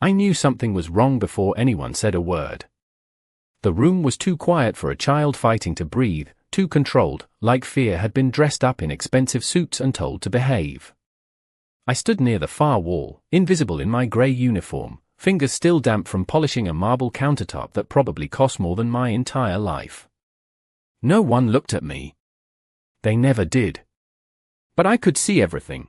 I knew something was wrong before anyone said a word. The room was too quiet for a child fighting to breathe, too controlled, like fear had been dressed up in expensive suits and told to behave. I stood near the far wall, invisible in my grey uniform, fingers still damp from polishing a marble countertop that probably cost more than my entire life. No one looked at me. They never did. But I could see everything.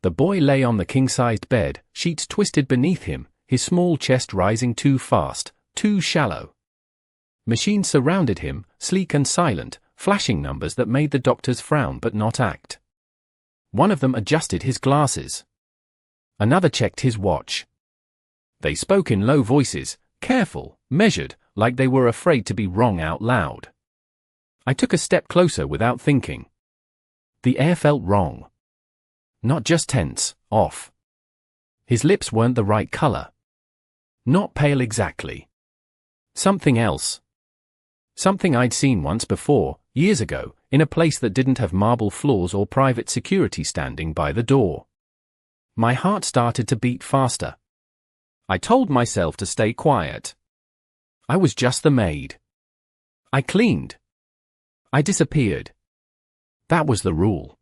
The boy lay on the king-sized bed, sheets twisted beneath him, his small chest rising too fast, too shallow. Machines surrounded him, sleek and silent, flashing numbers that made the doctors frown but not act. One of them adjusted his glasses. Another checked his watch. They spoke in low voices, careful, measured, like they were afraid to be wrong out loud. I took a step closer without thinking. The air felt wrong. Not just tense, off. His lips weren't the right color. Not pale exactly. Something else. Something I'd seen once before, years ago, in a place that didn't have marble floors or private security standing by the door. My heart started to beat faster. I told myself to stay quiet. I was just the maid. I cleaned. I disappeared. That was the rule.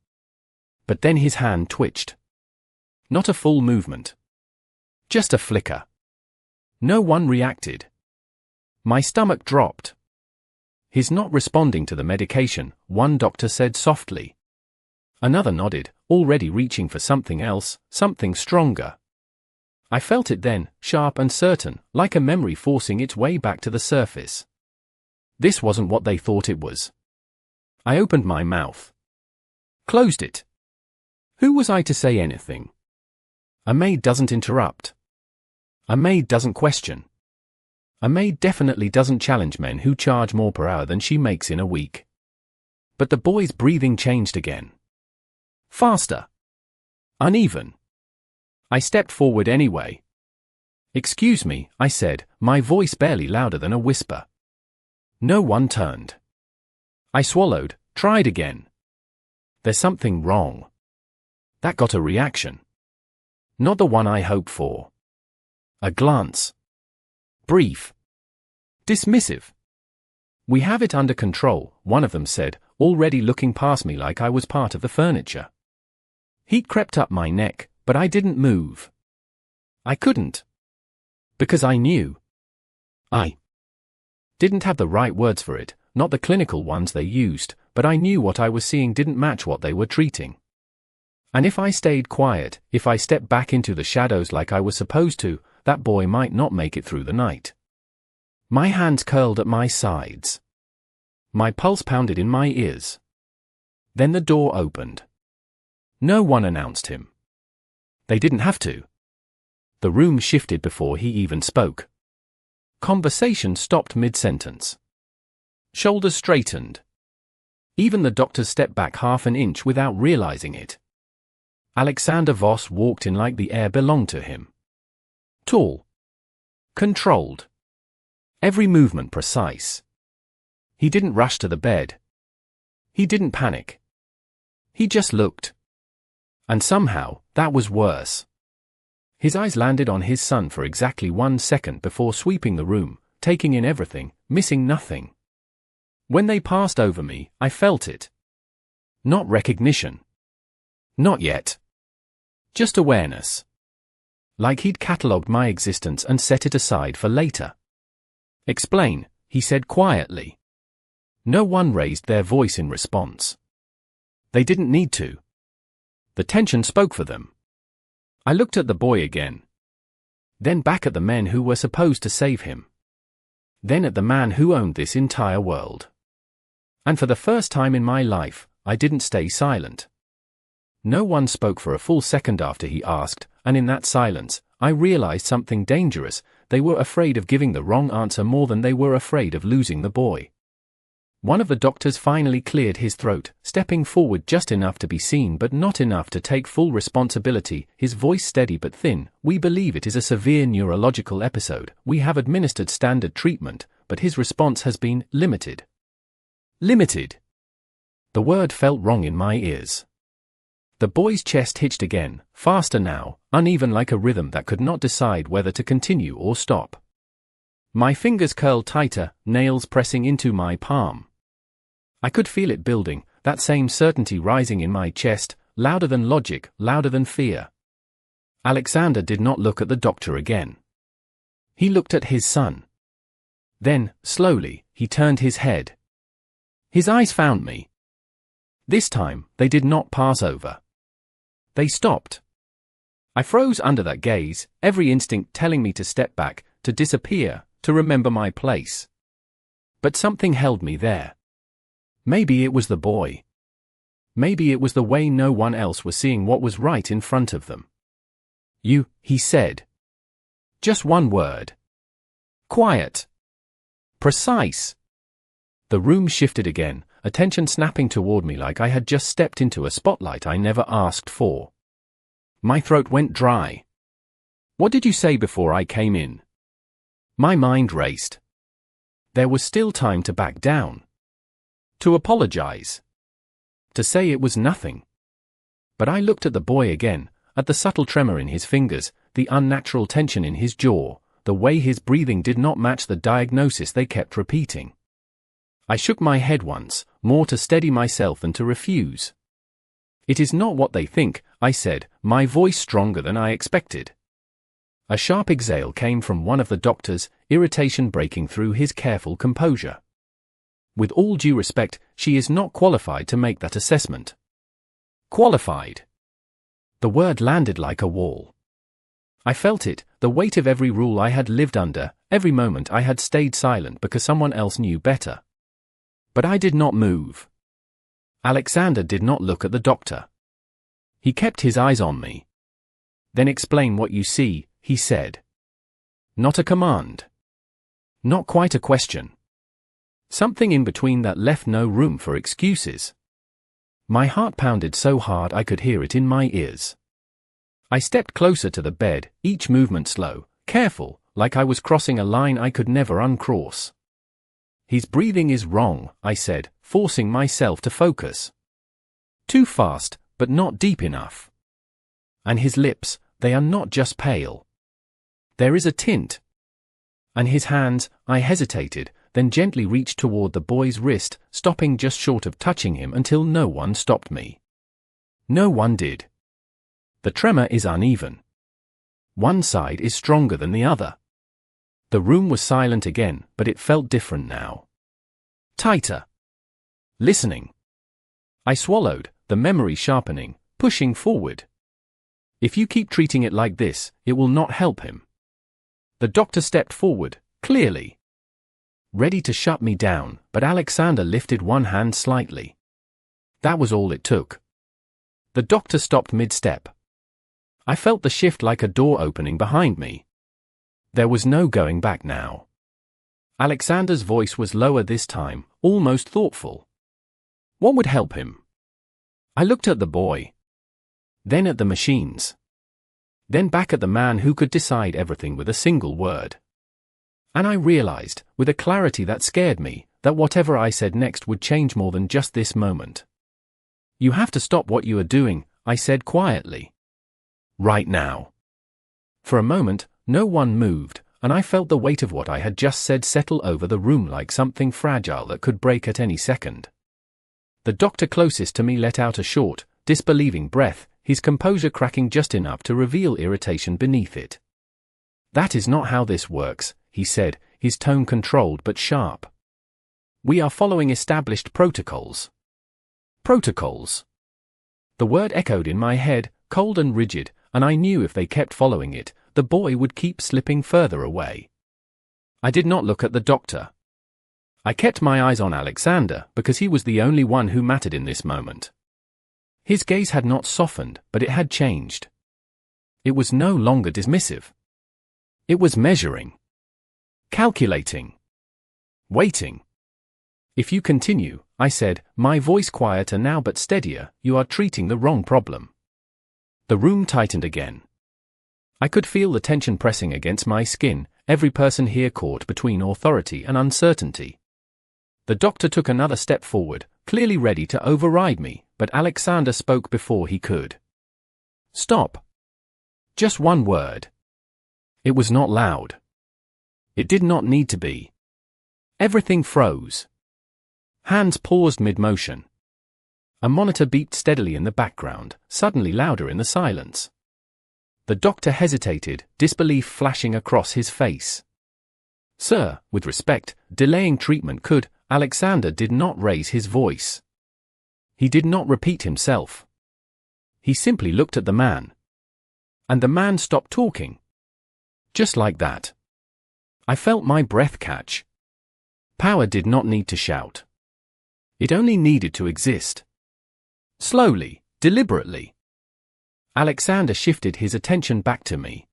But then his hand twitched. Not a full movement. Just a flicker. No one reacted. My stomach dropped. He's not responding to the medication, one doctor said softly. Another nodded, already reaching for something else, something stronger. I felt it then, sharp and certain, like a memory forcing its way back to the surface. This wasn't what they thought it was. I opened my mouth. Closed it. Who was I to say anything? A maid doesn't interrupt. A maid doesn't question. A maid definitely doesn't challenge men who charge more per hour than she makes in a week. But the boy's breathing changed again. Faster. Uneven. I stepped forward anyway. Excuse me, I said, my voice barely louder than a whisper. No one turned. I swallowed, tried again. There's something wrong. That got a reaction. Not the one I hoped for. A glance. Brief. Dismissive. We have it under control, one of them said, already looking past me like I was part of the furniture. Heat crept up my neck, but I didn't move. I couldn't. Because I knew. I didn't have the right words for it, not the clinical ones they used, but I knew what I was seeing didn't match what they were treating. And if I stayed quiet, if I stepped back into the shadows like I was supposed to, that boy might not make it through the night. My hands curled at my sides. My pulse pounded in my ears. Then the door opened. No one announced him. They didn't have to. The room shifted before he even spoke. Conversation stopped mid-sentence. Shoulders straightened. Even the doctors stepped back half an inch without realizing it. Alexander Voss walked in like the air belonged to him. Tall. Controlled. Every movement precise. He didn't rush to the bed. He didn't panic. He just looked. And somehow, that was worse. His eyes landed on his son for exactly 1 second before sweeping the room, taking in everything, missing nothing. When they passed over me, I felt it. Not recognition. Not yet. Just awareness. Like he'd catalogued my existence and set it aside for later. Explain, he said quietly. No one raised their voice in response. They didn't need to. The tension spoke for them. I looked at the boy again. Then back at the men who were supposed to save him. Then at the man who owned this entire world. And for the first time in my life, I didn't stay silent. No one spoke for a full second after he asked, and in that silence, I realized something dangerous. They were afraid of giving the wrong answer more than they were afraid of losing the boy. One of the doctors finally cleared his throat, stepping forward just enough to be seen but not enough to take full responsibility, his voice steady but thin. We believe it is a severe neurological episode. We have administered standard treatment, but his response has been limited. Limited. The word felt wrong in my ears. The boy's chest hitched again, faster now, uneven like a rhythm that could not decide whether to continue or stop. My fingers curled tighter, nails pressing into my palm. I could feel it building, that same certainty rising in my chest, louder than logic, louder than fear. Alexander did not look at the doctor again. He looked at his son. Then, slowly, he turned his head. His eyes found me. This time, they did not pass over. They stopped. I froze under that gaze, every instinct telling me to step back, to disappear, to remember my place. But something held me there. Maybe it was the boy. Maybe it was the way no one else was seeing what was right in front of them. "You," he said. Just one word. Quiet. Precise. The room shifted again, attention snapping toward me like I had just stepped into a spotlight I never asked for. My throat went dry. "What did you say before I came in?" My mind raced. There was still time to back down. To apologize. To say it was nothing. But I looked at the boy again, at the subtle tremor in his fingers, the unnatural tension in his jaw, the way his breathing did not match the diagnosis they kept repeating. I shook my head once, more to steady myself than to refuse. "It is not what they think," I said, my voice stronger than I expected. A sharp exhale came from one of the doctors, irritation breaking through his careful composure. "With all due respect, she is not qualified to make that assessment." Qualified. The word landed like a wall. I felt it, the weight of every rule I had lived under, every moment I had stayed silent because someone else knew better. But I did not move. Alexander did not look at the doctor. He kept his eyes on me. "Then explain what you see," he said. Not a command. Not quite a question. Something in between that left no room for excuses. My heart pounded so hard I could hear it in my ears. I stepped closer to the bed, each movement slow, careful, like I was crossing a line I could never uncross. "His breathing is wrong," I said, forcing myself to focus. "Too fast, but not deep enough. And his lips, they are not just pale. There is a tint." And his hands, I hesitated, then gently reached toward the boy's wrist, stopping just short of touching him until no one stopped me. No one did. The tremor is uneven. One side is stronger than the other. The room was silent again, but it felt different now. Tighter. Listening. I swallowed, the memory sharpening, pushing forward. "If you keep treating it like this, it will not help him." The doctor stepped forward, clearly ready to shut me down, but Alexander lifted one hand slightly. That was all it took. The doctor stopped mid-step. I felt the shift like a door opening behind me. There was no going back now. Alexander's voice was lower this time, almost thoughtful. "What would help him?" I looked at the boy. Then at the machines. Then back at the man who could decide everything with a single word. And I realized, with a clarity that scared me, that whatever I said next would change more than just this moment. "You have to stop what you are doing," I said quietly. "Right now." For a moment, no one moved, and I felt the weight of what I had just said settle over the room like something fragile that could break at any second. The doctor closest to me let out a short, disbelieving breath, his composure cracking just enough to reveal irritation beneath it. "That is not how this works," he said, his tone controlled but sharp. "We are following established protocols." Protocols. The word echoed in my head, cold and rigid, and I knew if they kept following it, the boy would keep slipping further away. I did not look at the doctor. I kept my eyes on Alexander because he was the only one who mattered in this moment. His gaze had not softened, but it had changed. It was no longer dismissive. It was measuring. Calculating. Waiting. "If you continue," I said, my voice quieter now but steadier, "you are treating the wrong problem." The room tightened again. I could feel the tension pressing against my skin, every person here caught between authority and uncertainty. The doctor took another step forward, clearly ready to override me, but Alexander spoke before he could. Stop. Just one word. It was not loud. It did not need to be. Everything froze. Hands paused mid-motion. A monitor beeped steadily in the background, suddenly louder in the silence. The doctor hesitated, disbelief flashing across his face. Sir, with respect, delaying treatment could. Alexander did not raise his voice. He did not repeat himself. He simply looked at the man. And the man stopped talking. Just like that. I felt my breath catch. Power did not need to shout. It only needed to exist. Slowly, deliberately. Alexander shifted his attention back to me.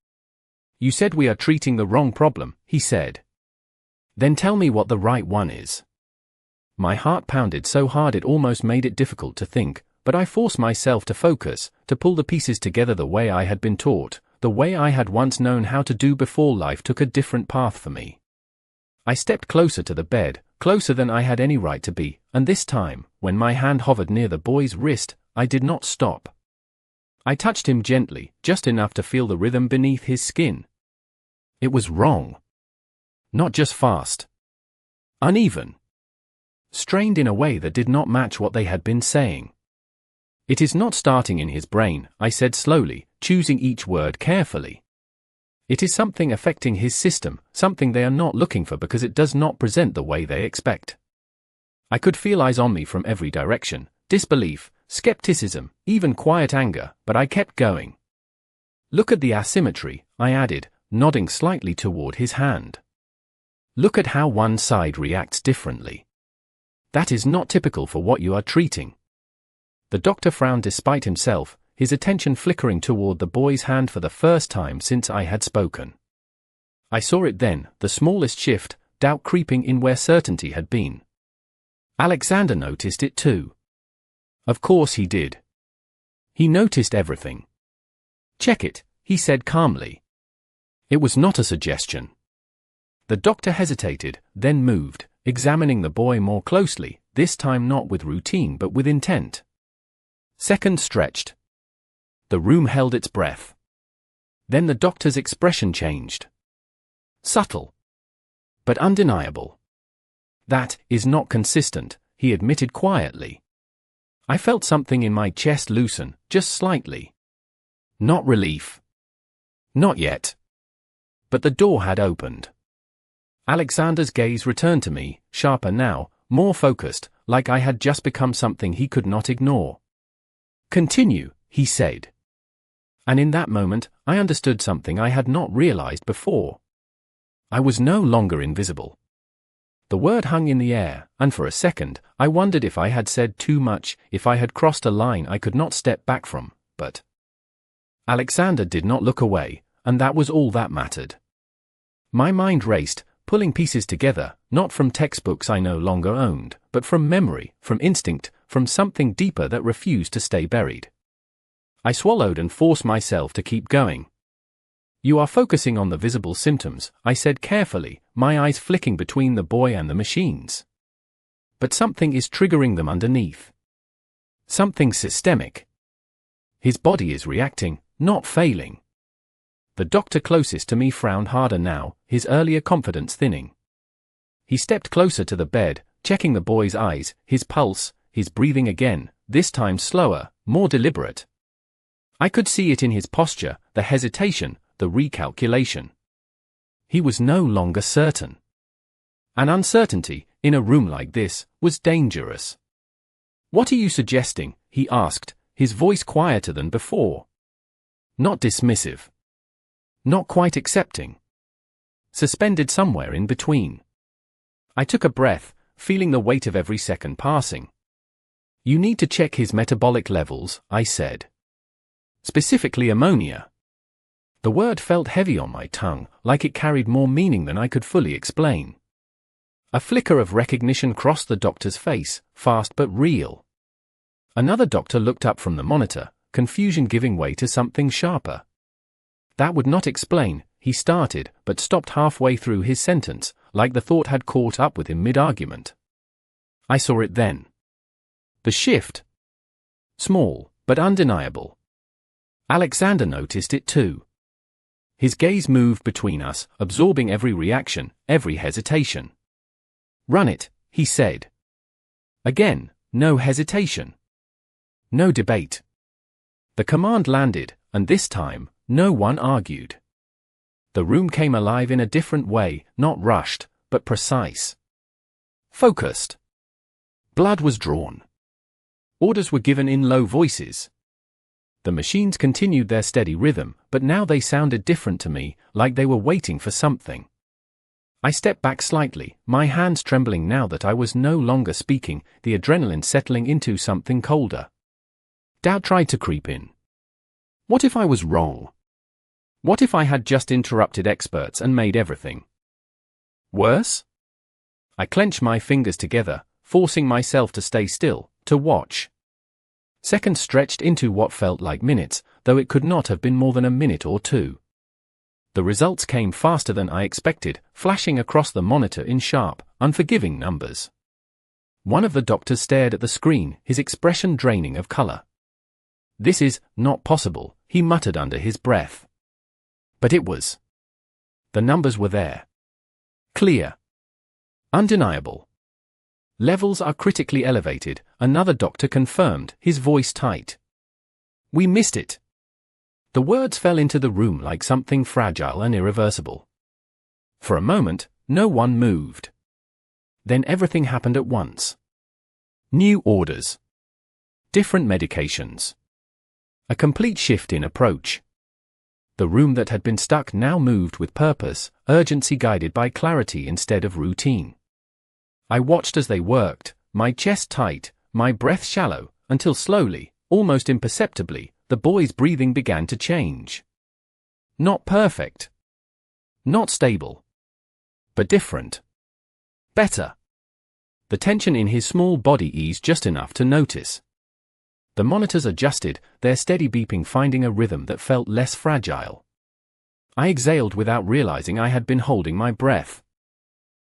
You said we are treating the wrong problem, he said. Then tell me what the right one is. My heart pounded so hard it almost made it difficult to think, but I forced myself to focus, to pull the pieces together the way I had been taught, the way I had once known how to do before life took a different path for me. I stepped closer to the bed, closer than I had any right to be, and this time, when my hand hovered near the boy's wrist, I did not stop. I touched him gently, just enough to feel the rhythm beneath his skin. It was wrong. Not just fast. Uneven. Strained in a way that did not match what they had been saying. It is not starting in his brain, I said slowly, choosing each word carefully. It is something affecting his system, something they are not looking for because it does not present the way they expect. I could feel eyes on me from every direction, disbelief, skepticism, even quiet anger, but I kept going. Look at the asymmetry, I added, nodding slightly toward his hand. Look at how one side reacts differently. That is not typical for what you are treating. The doctor frowned despite himself, his attention flickering toward the boy's hand for the first time since I had spoken. I saw it then, the smallest shift, doubt creeping in where certainty had been. Alexander noticed it too. Of course he did. He noticed everything. Check it, he said calmly. It was not a suggestion. The doctor hesitated, then moved, examining the boy more closely, this time not with routine but with intent. Seconds stretched. The room held its breath. Then the doctor's expression changed. Subtle. But undeniable. That is not consistent, he admitted quietly. I felt something in my chest loosen, just slightly. Not relief. Not yet. But the door had opened. Alexander's gaze returned to me, sharper now, more focused, like I had just become something he could not ignore. Continue, he said. And in that moment, I understood something I had not realized before. I was no longer invisible. The word hung in the air, and for a second, I wondered if I had said too much, if I had crossed a line I could not step back from, but Alexander did not look away, and that was all that mattered. My mind raced, pulling pieces together, not from textbooks I no longer owned, but from memory, from instinct, from something deeper that refused to stay buried. I swallowed and forced myself to keep going. You are focusing on the visible symptoms, I said carefully, my eyes flicking between the boy and the machines. But something is triggering them underneath. Something systemic. His body is reacting, not failing. The doctor closest to me frowned harder now, his earlier confidence thinning. He stepped closer to the bed, checking the boy's eyes, his pulse, his breathing again, this time slower, more deliberate. I could see it in his posture, the hesitation, the recalculation. He was no longer certain. An uncertainty, in a room like this, was dangerous. What are you suggesting? He asked, his voice quieter than before. Not dismissive. Not quite accepting. Suspended somewhere in between. I took a breath, feeling the weight of every second passing. You need to check his metabolic levels, I said. Specifically ammonia. The word felt heavy on my tongue, like it carried more meaning than I could fully explain. A flicker of recognition crossed the doctor's face, fast but real. Another doctor looked up from the monitor, confusion giving way to something sharper. That would not explain, he started, but stopped halfway through his sentence, like the thought had caught up with him mid-argument. I saw it then. The shift. small, but undeniable. Alexander noticed it too. His gaze moved between us, absorbing every reaction, every hesitation. "Run it," he said. Again, no hesitation. No debate. The command landed, and this time, no one argued. The room came alive in a different way, not rushed, but precise. Focused. Blood was drawn. Orders were given in low voices. The machines continued their steady rhythm, but now they sounded different to me, like they were waiting for something. I stepped back slightly, my hands trembling now that I was no longer speaking, the adrenaline settling into something colder. Doubt tried to creep in. What if I was wrong? What if I had just interrupted experts and made everything worse? I clenched my fingers together, forcing myself to stay still, to watch. Seconds stretched into what felt like minutes, though it could not have been more than a minute or two. The results came faster than I expected, flashing across the monitor in sharp, unforgiving numbers. One of the doctors stared at the screen, his expression draining of color. "This is not possible," he muttered under his breath. But it was. The numbers were there. Clear. Undeniable. "Levels are critically elevated," another doctor confirmed, his voice tight. "We missed it." The words fell into the room like something fragile and irreversible. For a moment, no one moved. Then everything happened at once. New orders. Different medications. A complete shift in approach. The room that had been stuck now moved with purpose, urgency guided by clarity instead of routine. I watched as they worked, my chest tight, my breath shallow, until slowly, almost imperceptibly, the boy's breathing began to change. Not perfect. Not stable. But different. Better. The tension in his small body eased just enough to notice. The monitors adjusted, their steady beeping finding a rhythm that felt less fragile. I exhaled without realizing I had been holding my breath.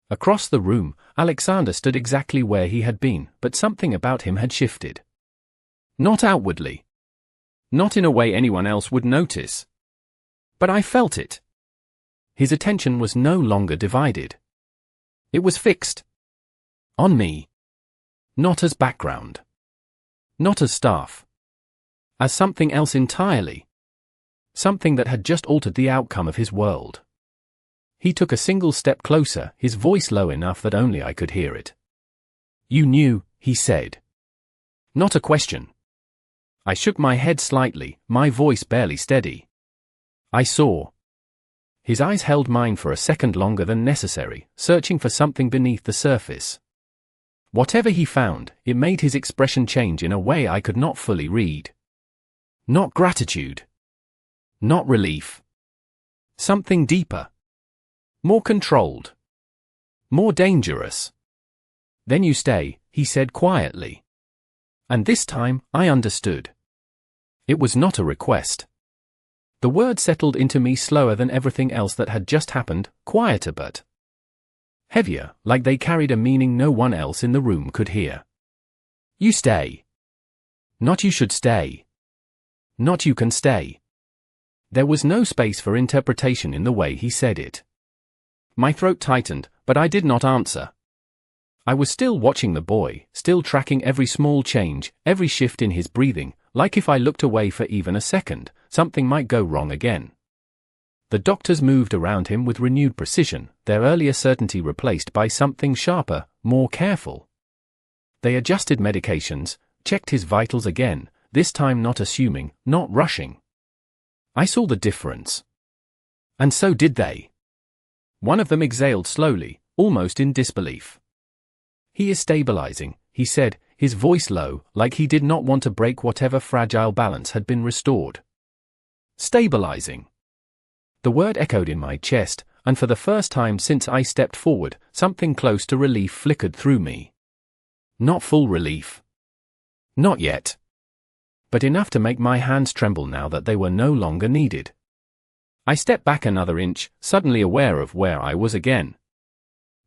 Across the room, Alexander stood exactly where he had been, but something about him had shifted. Not outwardly. Not in a way anyone else would notice. But I felt it. His attention was no longer divided. It was fixed. On me. Not as background. Not as staff. As something else entirely. Something that had just altered the outcome of his world. He took a single step closer, his voice low enough that only I could hear it. "You knew," he said. Not a question. I shook my head slightly, my voice barely steady. "I saw." His eyes held mine for a second longer than necessary, searching for something beneath the surface. Whatever he found, it made his expression change in a way I could not fully read. Not gratitude. Not relief. Something deeper. More controlled. More dangerous. "Then you stay," he said quietly. And this time, I understood. It was not a request. The word settled into me slower than everything else that had just happened, quieter but heavier, like they carried a meaning no one else in the room could hear. You stay. Not you should stay. Not you can stay. There was no space for interpretation in the way he said it. My throat tightened, but I did not answer. I was still watching the boy, still tracking every small change, every shift in his breathing, like if I looked away for even a second, something might go wrong again. The doctors moved around him with renewed precision, their earlier certainty replaced by something sharper, more careful. They adjusted medications, checked his vitals again, this time not assuming, not rushing. I saw the difference. And so did they. One of them exhaled slowly, almost in disbelief. "He is stabilizing," he said, his voice low, like he did not want to break whatever fragile balance had been restored. Stabilizing. The word echoed in my chest, and for the first time since I stepped forward, something close to relief flickered through me. Not full relief. Not yet. But enough to make my hands tremble now that they were no longer needed. I stepped back another inch, suddenly aware of where I was again.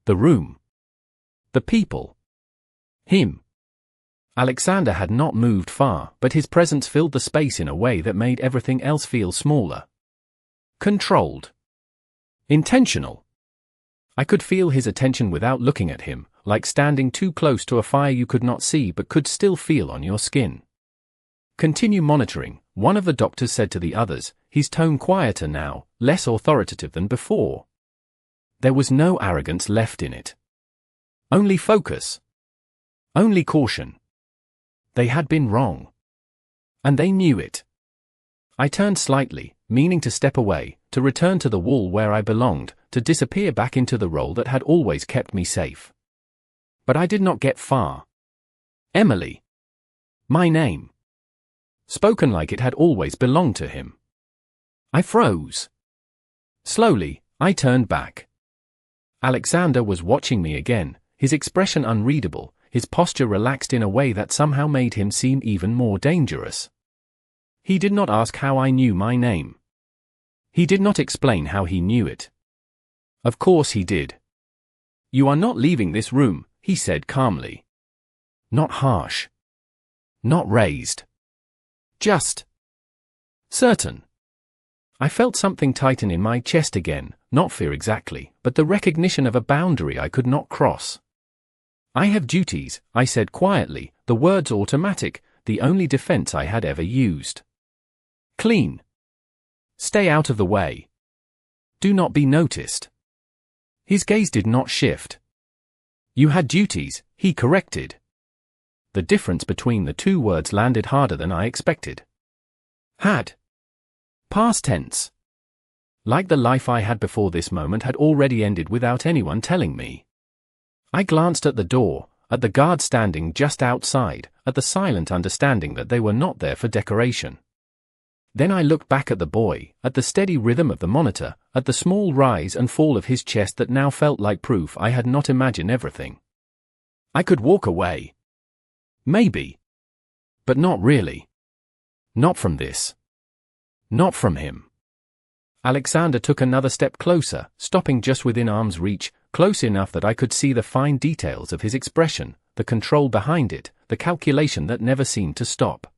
The room. The people. Him. Alexander had not moved far, but his presence filled the space in a way that made everything else feel smaller. Controlled. Intentional. I could feel his attention without looking at him, like standing too close to a fire you could not see but could still feel on your skin. Continue monitoring, one of the doctors said to the others, his tone quieter now, less authoritative than before. There was no arrogance left in it. Only focus. Only caution. They had been wrong. And they knew it. I turned slightly, meaning to step away, to return to the wall where I belonged, to disappear back into the role that had always kept me safe. But I did not get far. Emily. My name. Spoken like it had always belonged to him. I froze. Slowly, I turned back. Alexander was watching me again, his expression unreadable, his posture relaxed in a way that somehow made him seem even more dangerous. He did not ask how I knew my name. He did not explain how he knew it. Of course he did. You are not leaving this room, he said calmly. Not harsh. Not raised. Just. Certain. I felt something tighten in my chest again, not fear exactly, but the recognition of a boundary I could not cross. I have duties, I said quietly, the words automatic, the only defense I had ever used. Clean. Stay out of the way. Do not be noticed. His gaze did not shift. You had duties, he corrected. The difference between the two words landed harder than I expected. Had. Past tense. Like the life I had before this moment had already ended without anyone telling me. I glanced at the door, at the guard standing just outside, at the silent understanding that they were not there for decoration. Then I looked back at the boy, at the steady rhythm of the monitor, at the small rise and fall of his chest that now felt like proof I had not imagined everything. I could walk away. Maybe. But not really. Not from this. Not from him. Alexander took another step closer, stopping just within arm's reach, close enough that I could see the fine details of his expression, the control behind it, the calculation that never seemed to stop.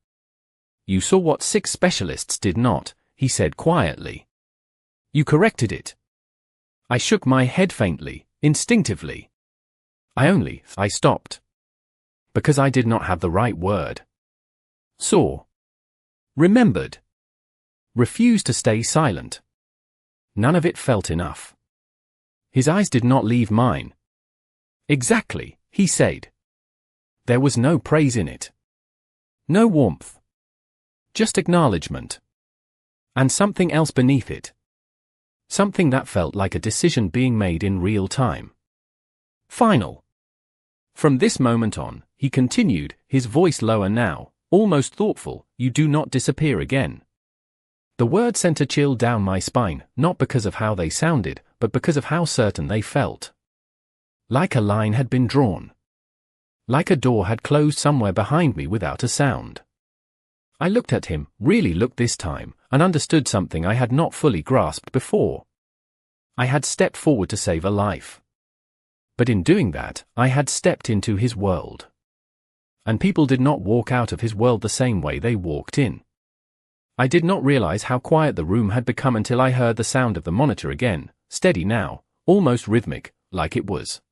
You saw what 6 specialists did not, he said quietly. You corrected it. I shook my head faintly, instinctively. I stopped. Because I did not have the right word. Saw. Remembered. Refused to stay silent. None of it felt enough. His eyes did not leave mine. Exactly, he said. There was no praise in it. No warmth. Just acknowledgement. And something else beneath it. Something that felt like a decision being made in real time. Final. From this moment on, he continued, his voice lower now, almost thoughtful, you do not disappear again. The word sent a chill down my spine, not because of how they sounded, but because of how certain they felt. Like a line had been drawn. Like a door had closed somewhere behind me without a sound. I looked at him, really looked this time, and understood something I had not fully grasped before. I had stepped forward to save a life. But in doing that, I had stepped into his world. And people did not walk out of his world the same way they walked in. I did not realize how quiet the room had become until I heard the sound of the monitor again, steady now, almost rhythmic, like it was.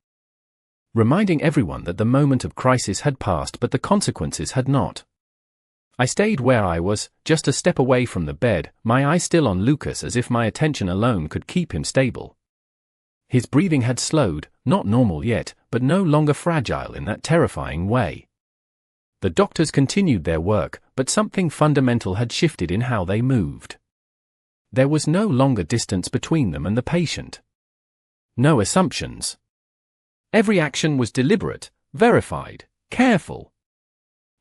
Reminding everyone that the moment of crisis had passed but the consequences had not. I stayed where I was, just a step away from the bed, my eyes still on Lucas as if my attention alone could keep him stable. His breathing had slowed, not normal yet, but no longer fragile in that terrifying way. The doctors continued their work, but something fundamental had shifted in how they moved. There was no longer distance between them and the patient. No assumptions. Every action was deliberate, verified, careful.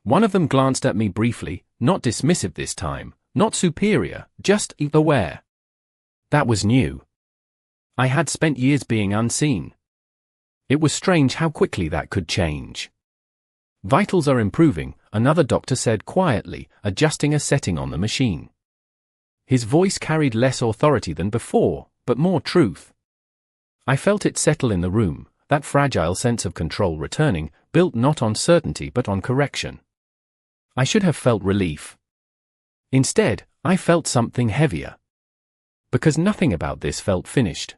One of them glanced at me briefly, not dismissive this time, not superior, just aware. That was new. I had spent years being unseen. It was strange how quickly that could change. Vitals are improving, another doctor said quietly, adjusting a setting on the machine. His voice carried less authority than before, but more truth. I felt it settle in the room, that fragile sense of control returning, built not on certainty but on correction. I should have felt relief. Instead, I felt something heavier. Because nothing about this felt finished.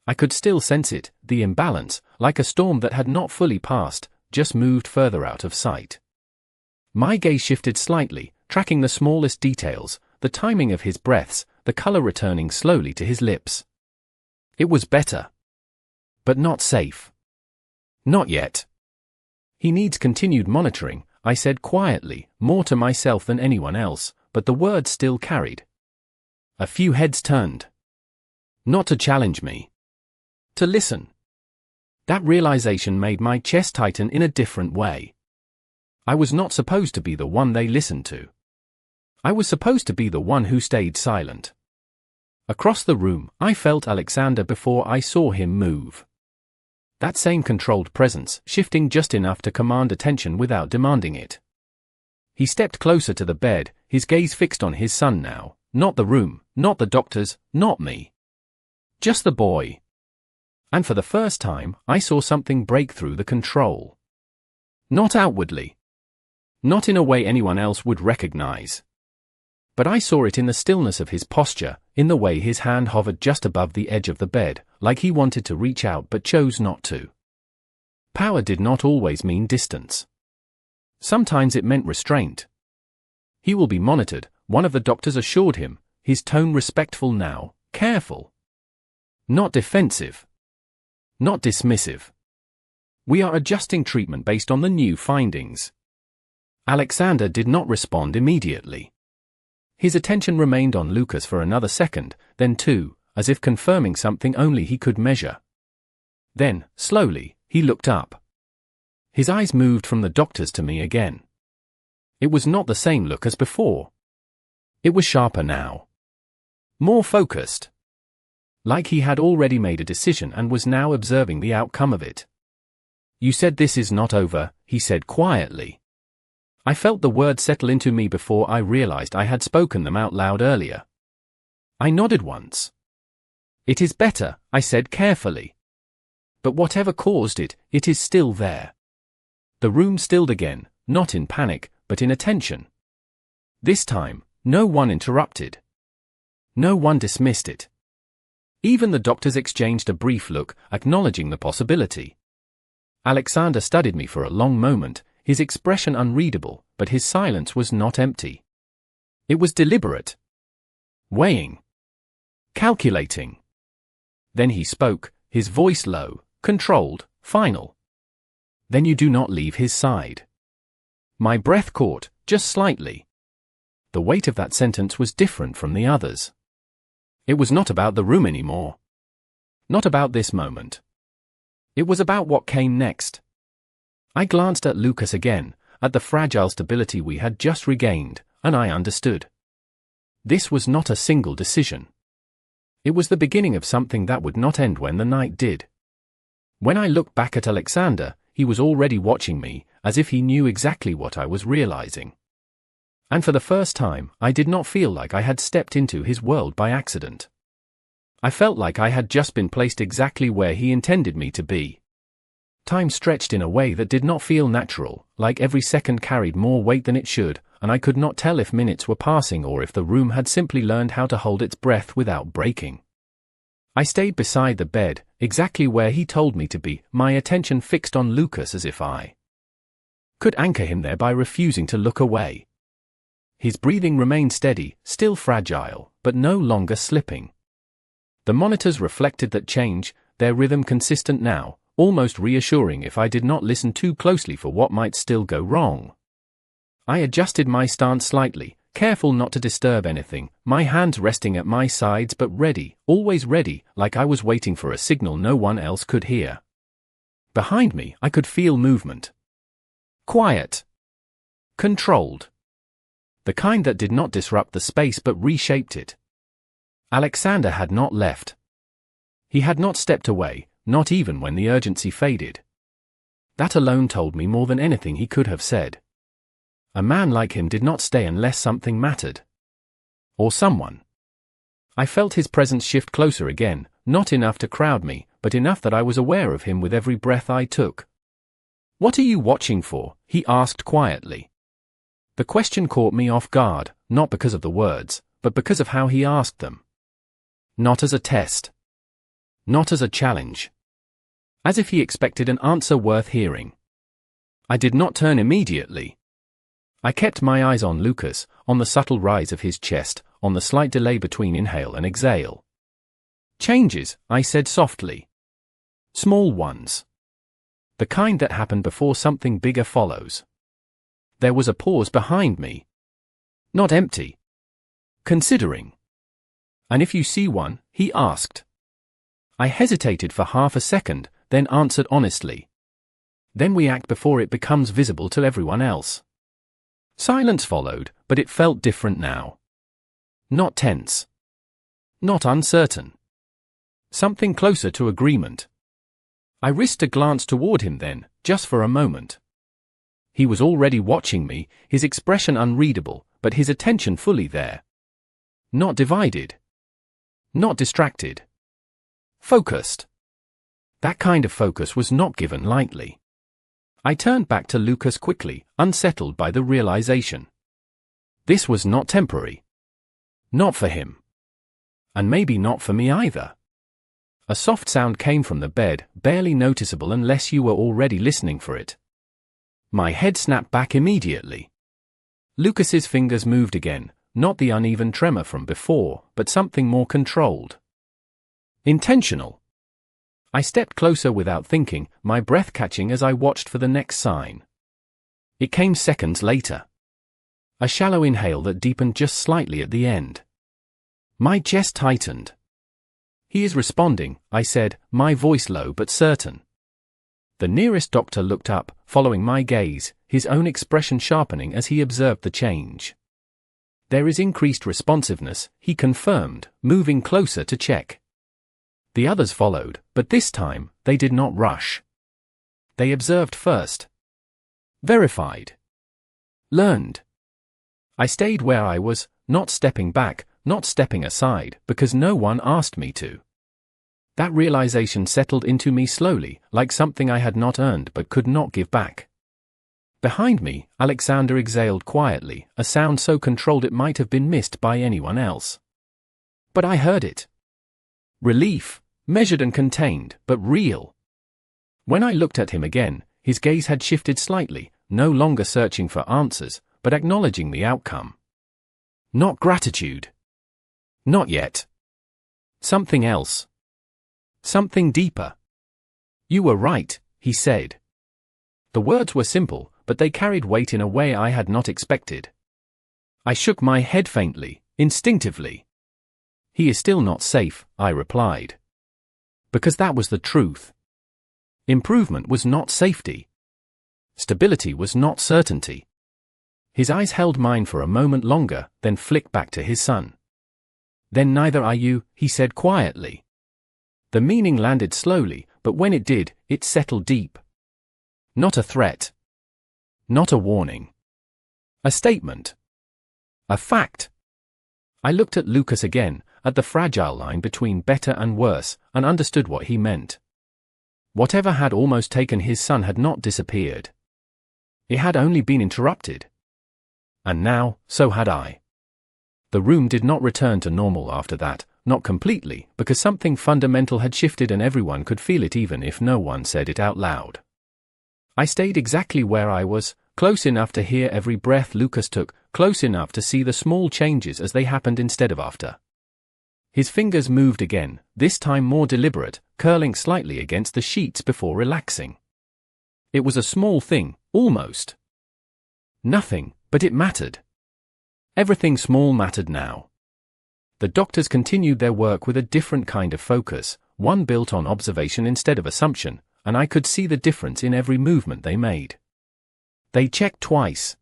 I could still sense it, the imbalance, like a storm that had not fully passed, just moved further out of sight. My gaze shifted slightly, tracking the smallest details, the timing of his breaths, the color returning slowly to his lips. It was better. But not safe. Not yet. He needs continued monitoring, I said quietly, more to myself than anyone else, but the words still carried. A few heads turned. Not to challenge me. To listen. That realization made my chest tighten in a different way. I was not supposed to be the one they listened to. I was supposed to be the one who stayed silent. Across the room, I felt Alexander before I saw him move. That same controlled presence, shifting just enough to command attention without demanding it. He stepped closer to the bed, his gaze fixed on his son now, not the room, not the doctors, not me. Just the boy. And for the first time, I saw something break through the control. Not outwardly. Not in a way anyone else would recognize. But I saw it in the stillness of his posture, in the way his hand hovered just above the edge of the bed, like he wanted to reach out but chose not to. Power did not always mean distance. Sometimes it meant restraint. He will be monitored, one of the doctors assured him, his tone respectful now, careful. Not defensive. Not dismissive. We are adjusting treatment based on the new findings. Alexander did not respond immediately. His attention remained on Lucas for another second, then two, as if confirming something only he could measure. Then, slowly, he looked up. His eyes moved from the doctor's to me again. It was not the same look as before. It was sharper now. More focused. Like he had already made a decision and was now observing the outcome of it. You said this is not over, he said quietly. I felt the words settle into me before I realized I had spoken them out loud earlier. I nodded once. It is better, I said carefully. But whatever caused it, it is still there. The room stilled again, not in panic, but in attention. This time, no one interrupted. No one dismissed it. Even the doctors exchanged a brief look, acknowledging the possibility. Alexander studied me for a long moment, his expression unreadable, but his silence was not empty. It was deliberate. Weighing. Calculating. Then he spoke, his voice low, controlled, final. Then you do not leave his side. My breath caught, just slightly. The weight of that sentence was different from the others. It was not about the room anymore. Not about this moment. It was about what came next. I glanced at Lucas again, at the fragile stability we had just regained, and I understood. This was not a single decision. It was the beginning of something that would not end when the night did. When I looked back at Alexander, he was already watching me, as if he knew exactly what I was realizing. And for the first time, I did not feel like I had stepped into his world by accident. I felt like I had just been placed exactly where he intended me to be. Time stretched in a way that did not feel natural, like every second carried more weight than it should, and I could not tell if minutes were passing or if the room had simply learned how to hold its breath without breaking. I stayed beside the bed, exactly where he told me to be, my attention fixed on Lucas as if I could anchor him there by refusing to look away. His breathing remained steady, still fragile, but no longer slipping. The monitors reflected that change, their rhythm consistent now, almost reassuring if I did not listen too closely for what might still go wrong. I adjusted my stance slightly, careful not to disturb anything, my hands resting at my sides but ready, always ready, like I was waiting for a signal no one else could hear. Behind me, I could feel movement. Quiet. Controlled. The kind that did not disrupt the space but reshaped it. Alexander had not left. He had not stepped away, not even when the urgency faded. That alone told me more than anything he could have said. A man like him did not stay unless something mattered. Or someone. I felt his presence shift closer again, not enough to crowd me, but enough that I was aware of him with every breath I took. "What are you watching for?" he asked quietly. The question caught me off guard, not because of the words, but because of how he asked them. Not as a test. Not as a challenge. As if he expected an answer worth hearing. I did not turn immediately. I kept my eyes on Lucas, on the subtle rise of his chest, on the slight delay between inhale and exhale. "Changes," I said softly. "Small ones. The kind that happen before something bigger follows." There was a pause behind me. Not empty. Considering. "And if you see one?" he asked. I hesitated for half a second, then answered honestly. "Then we act before it becomes visible to everyone else." Silence followed, but it felt different now. Not tense. Not uncertain. Something closer to agreement. I risked a glance toward him then, just for a moment. He was already watching me, his expression unreadable, but his attention fully there. Not divided. Not distracted. Focused. That kind of focus was not given lightly. I turned back to Lucas quickly, unsettled by the realization. This was not temporary. Not for him. And maybe not for me either. A soft sound came from the bed, barely noticeable unless you were already listening for it. My head snapped back immediately. Lucas's fingers moved again, not the uneven tremor from before, but something more controlled. Intentional. I stepped closer without thinking, my breath catching as I watched for the next sign. It came seconds later. A shallow inhale that deepened just slightly at the end. My chest tightened. "He is responding," I said, my voice low but certain. The nearest doctor looked up, following my gaze, his own expression sharpening as he observed the change. "There is increased responsiveness," he confirmed, moving closer to check. The others followed, but this time, they did not rush. They observed first. Verified. Learned. I stayed where I was, not stepping back, not stepping aside, because no one asked me to. That realization settled into me slowly, like something I had not earned but could not give back. Behind me, Alexander exhaled quietly, a sound so controlled it might have been missed by anyone else. But I heard it. Relief, measured and contained, but real. When I looked at him again, his gaze had shifted slightly, no longer searching for answers, but acknowledging the outcome. Not gratitude. Not yet. Something else. Something deeper. "You were right," he said. The words were simple, but they carried weight in a way I had not expected. I shook my head faintly, instinctively. "He is still not safe," I replied. Because that was the truth. Improvement was not safety. Stability was not certainty. His eyes held mine for a moment longer, then flicked back to his son. "Then neither are you," he said quietly. The meaning landed slowly, but when it did, it settled deep. Not a threat. Not a warning. A statement. A fact. I looked at Lucas again, at the fragile line between better and worse, and understood what he meant. Whatever had almost taken his son had not disappeared. It had only been interrupted. And now, so had I. The room did not return to normal after that, not completely, because something fundamental had shifted and everyone could feel it even if no one said it out loud. I stayed exactly where I was, close enough to hear every breath Lucas took, close enough to see the small changes as they happened instead of after. His fingers moved again, this time more deliberate, curling slightly against the sheets before relaxing. It was a small thing, almost. Nothing, but it mattered. Everything small mattered now. The doctors continued their work with a different kind of focus, one built on observation instead of assumption, and I could see the difference in every movement they made. They checked twice.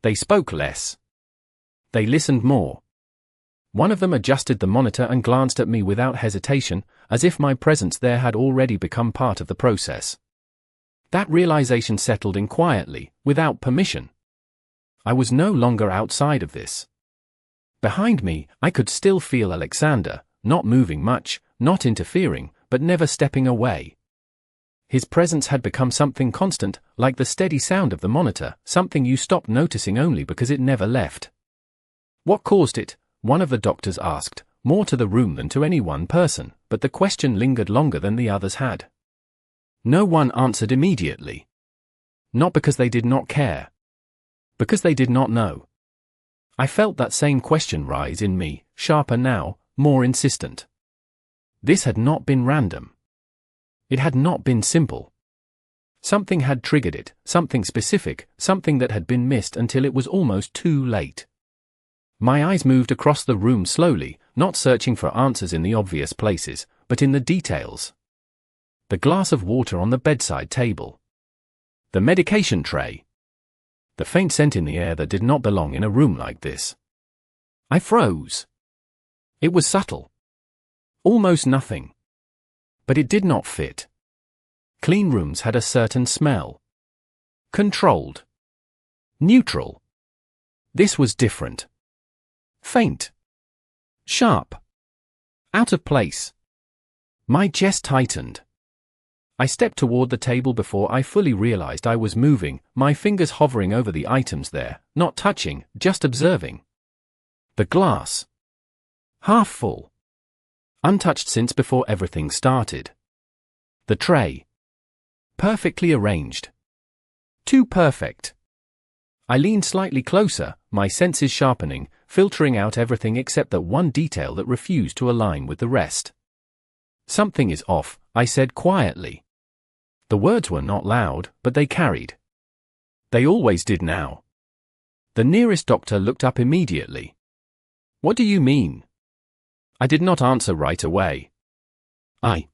They spoke less. They listened more. One of them adjusted the monitor and glanced at me without hesitation, as if my presence there had already become part of the process. That realization settled in quietly, without permission. I was no longer outside of this. Behind me, I could still feel Alexander, not moving much, not interfering, but never stepping away. His presence had become something constant, like the steady sound of the monitor, something you stopped noticing only because it never left. What caused it? One of the doctors asked, more to the room than to any one person, but the question lingered longer than the others had. No one answered immediately. Not because they did not care. Because they did not know. I felt that same question rise in me, sharper now, more insistent. This had not been random. It had not been simple. Something had triggered it, something specific, something that had been missed until it was almost too late. My eyes moved across the room slowly, not searching for answers in the obvious places, but in the details. The glass of water on the bedside table. The medication tray. The faint scent in the air that did not belong in a room like this. I froze. It was subtle. Almost nothing. But it did not fit. Clean rooms had a certain smell. Controlled. Neutral. This was different. Faint. Sharp. Out of place. My chest tightened. I stepped toward the table before I fully realized I was moving, my fingers hovering over the items there, not touching, just observing. The glass. Half full. Untouched since before everything started. The tray. Perfectly arranged. Too perfect. I leaned slightly closer, my senses sharpening, filtering out everything except that one detail that refused to align with the rest. Something is off, I said quietly. The words were not loud, but they carried. They always did now. The nearest doctor looked up immediately. What do you mean? I did not answer right away. I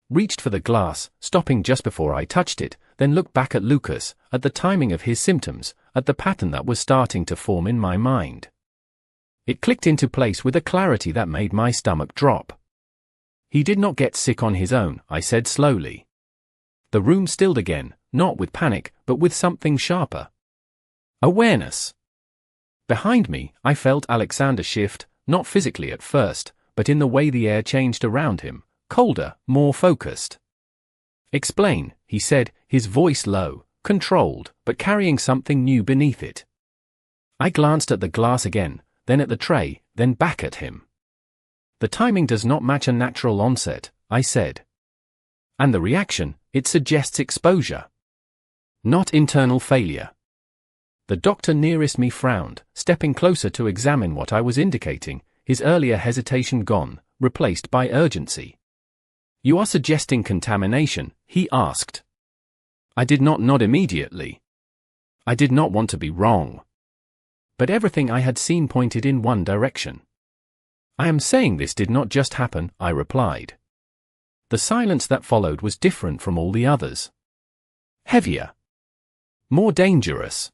reached for the glass, stopping just before I touched it, then looked back at Lucas, at the timing of his symptoms, at the pattern that was starting to form in my mind. It clicked into place with a clarity that made my stomach drop. He did not get sick on his own, I said slowly. The room stilled again, not with panic, but with something sharper. Awareness. Behind me, I felt Alexander shift, not physically at first, but in the way the air changed around him, colder, more focused. Explain, he said, his voice low, controlled, but carrying something new beneath it. I glanced at the glass again, then at the tray, then back at him. The timing does not match a natural onset, I said. And the reaction, it suggests exposure. Not internal failure. The doctor nearest me frowned, stepping closer to examine what I was indicating, his earlier hesitation gone, replaced by urgency. You are suggesting contamination, he asked. I did not nod immediately. I did not want to be wrong. But everything I had seen pointed in one direction. I am saying this did not just happen, I replied. The silence that followed was different from all the others. Heavier. More dangerous.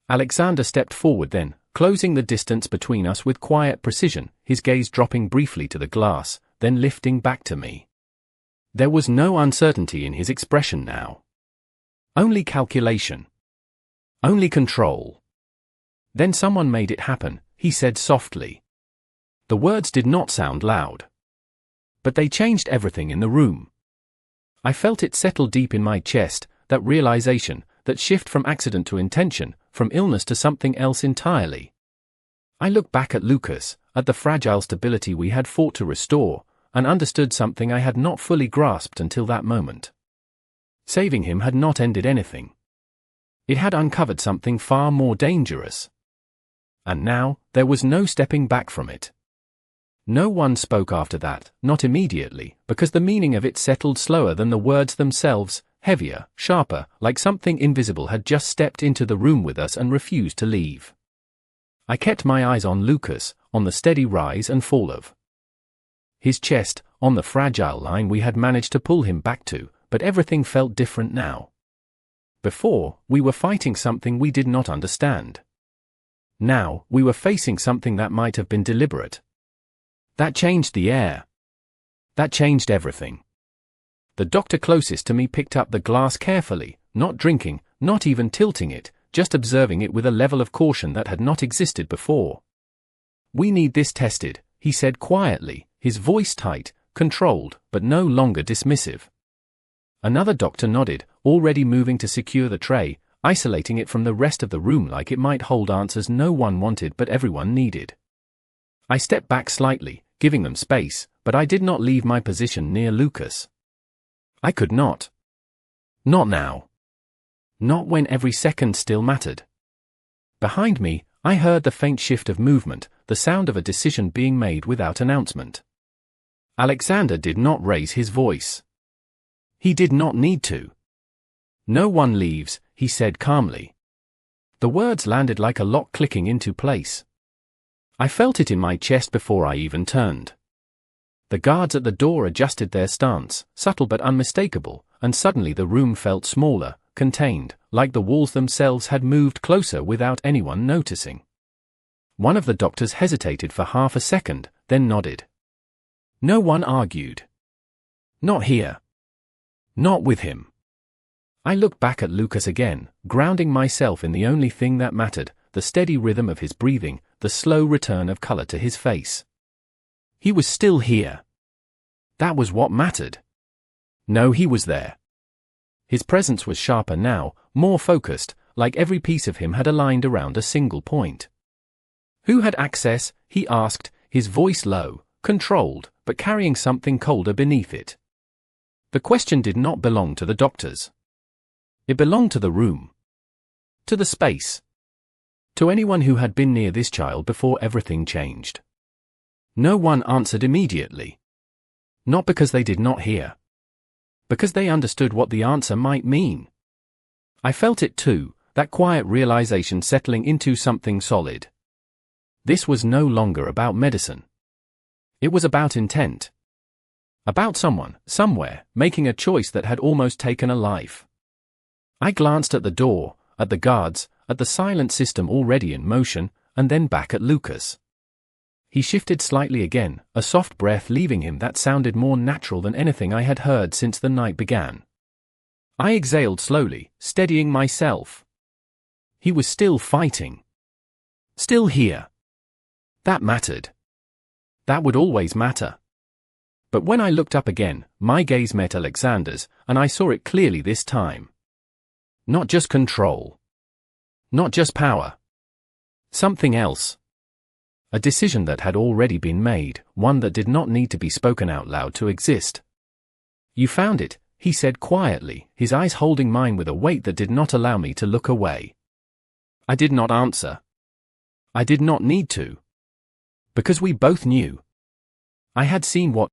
Alexander stepped forward then, closing the distance between us with quiet precision, his gaze dropping briefly to the glass, then lifting back to me. There was no uncertainty in his expression now. Only calculation. Only control. Then someone made it happen, he said softly. The words did not sound loud. But they changed everything in the room. I felt it settle deep in my chest, that realization, that shift from accident to intention, from illness to something else entirely. I looked back at Lucas, at the fragile stability we had fought to restore, and understood something I had not fully grasped until that moment. Saving him had not ended anything. It had uncovered something far more dangerous. And now, there was no stepping back from it. No one spoke after that, not immediately, because the meaning of it settled slower than the words themselves, heavier, sharper, like something invisible had just stepped into the room with us and refused to leave. I kept my eyes on Lucas, on the steady rise and fall of his chest, on the fragile line we had managed to pull him back to, but everything felt different now. Before, we were fighting something we did not understand. Now, we were facing something that might have been deliberate. That changed the air. That changed everything. The doctor closest to me picked up the glass carefully, not drinking, not even tilting it, just observing it with a level of caution that had not existed before. We need this tested, he said quietly, his voice tight, controlled, but no longer dismissive. Another doctor nodded, already moving to secure the tray, isolating it from the rest of the room like it might hold answers no one wanted but everyone needed. I stepped back slightly, giving them space, but I did not leave my position near Lucas. I could not. Not now. Not when every second still mattered. Behind me, I heard the faint shift of movement, the sound of a decision being made without announcement. Alexander did not raise his voice. He did not need to. "No one leaves," he said calmly. The words landed like a lock clicking into place. I felt it in my chest before I even turned. The guards at the door adjusted their stance, subtle but unmistakable, and suddenly the room felt smaller, contained, like the walls themselves had moved closer without anyone noticing. One of the doctors hesitated for half a second, then nodded. No one argued. Not here. Not with him. I looked back at Lucas again, grounding myself in the only thing that mattered, the steady rhythm of his breathing, the slow return of color to his face. He was still here. That was what mattered. No, he was there. His presence was sharper now, more focused, like every piece of him had aligned around a single point. Who had access? He asked, his voice low, controlled, but carrying something colder beneath it. The question did not belong to the doctors. It belonged to the room. To the space. To anyone who had been near this child before everything changed. No one answered immediately. Not because they did not hear. Because they understood what the answer might mean. I felt it too, that quiet realization settling into something solid. This was no longer about medicine. It was about intent. About someone, somewhere, making a choice that had almost taken a life. I glanced at the door, at the guards, at the silent system already in motion, and then back at Lucas. He shifted slightly again, a soft breath leaving him that sounded more natural than anything I had heard since the night began. I exhaled slowly, steadying myself. He was still fighting. Still here. That mattered. That would always matter. But when I looked up again, my gaze met Alexander's, and I saw it clearly this time. Not just control. Not just power. Something else. A decision that had already been made, one that did not need to be spoken out loud to exist. You found it, he said quietly, his eyes holding mine with a weight that did not allow me to look away. I did not answer. I did not need to. Because we both knew. I had seen what